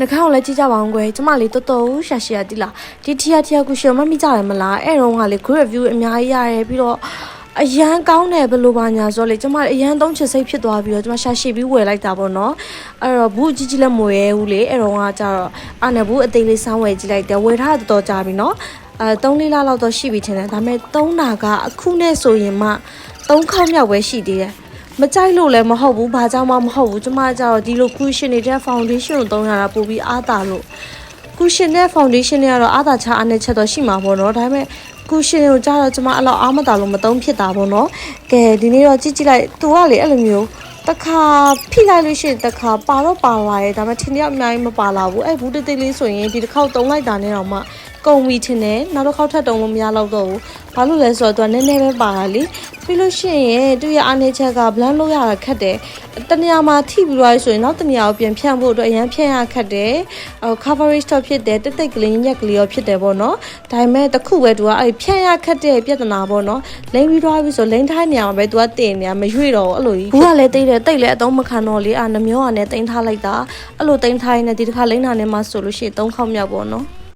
နှခေါင်းလည်းကြည့်ကြပါအောင်ကွယ်ကျမလေးတော်တော်ရှာရှည်ရတိလားဒီထီယာကူရှင်မမိကြတယ်မလားအဲ့တော့ကလေ good review အများကြီးရတယ်ပြီးတော့အရန်ကောင်းတယ်ဘယ်လိုပါညာဆိုလေကျမအရန်သုံးချစ်စိတ်ဖြစ်သွားပြီးတော့ကျမရှာရှည်ပြီးဝယ်လိုက်တာပေါ့နော်အဲ့တော့ဘူးကြီးကြီးလည်းမဝယ်ဘူးလေအဲ့တော့ကကြတော့အားနဲ့ဘူးအသေးလေးစောင်းဝယ်ကြည့်လိုက်တယ်ဝယ်ထားတော်တော်ကြာပြီနော်3-4လလောက်တော့ရှိပြီထင်တယ်ဒါပေမဲ့3နာကအခုနဲ့ဆိုရင်မှ3ခေါက်မြောက်ပဲရှိသေးတယ်မကြိုက်လို့လည်းမဟုတ်ဘူးဘာကြောင့်မှမဟုတ်ဘူးကျမကြတော့ဒီလို cushion နေတဲ့ foundation ကိုသုံးရတာပိုပြီးအားသာလို့ cushion နဲ့ foundation တွေကတော့အားသာချအားနဲ့ချက်တော့ရှိမှာပေါ့နော်ဒါပေမဲ့ cushion ကိုကြတော့ကျမအဲ့လောက်အားမသာလို့မသုံးဖြစ်တာပေါ့နော်ကဲဒီနေ့တော့ကြည့်လိုက်သူကလေအဲ့လိုမျိုးတခါဖိလိုက်လို့ရှိရင်တခါပါတော့ပါလာရဲ့ဒါပေမဲ့ထင်ရအများကြီးမပါလာဘူးအဲ့ဘူးတိတ်လေးဆိုရင်ဒီတစ်ခေါက်သုံးလိုက်တာနဲ့တော့မှကုန်ပြီထင်တယ်နောက်တစ်ခေါက်ထပ်တုံးလို့မရတော့ဘူးဘာလို့လဲဆိုတော့သူကနည်းနည်းပဲပါလာလေပြီးလို့ရှိရင်သူ့ရဲ့အားနည်းချက်က blend လုပ်ရတာခက်တယ်တနေရာမှာထိပြီးသွားဆိုရင်နောက်တနေရာကိုပြန်ဖြန့်ဖို့အတွက်အရင်ဖြန့်ရခက်တယ် coverage တော့ဖြစ်တယ်တိတ်ကလေးညက်ကလေးရောဖြစ်တယ်ပေါ့နော်ဒါပေမဲ့တခုပဲသူကအဲ့ဖြန့်ရခက်တဲ့ပြဿနာပေါ့နော်လိမ့်ပြီးသွားပြီဆိုလိမ့်ထိုင်းနေရမှာပဲသူကတင်နေရမရွေ့တော့အဲ့လိုကြီးဘူးကလည်းတိတ်တယ်တိတ်လည်းအသုံးမခံတော့လေနှမျောကလည်းတင်ထားလိုက်တာအဲ့လိုတင်ထားရင်ဒီတစ်ခါလိမ့်တာနဲ့မှဆိုလို့ရှိရင်3ခေါက်မြောက်ပေါ့နော်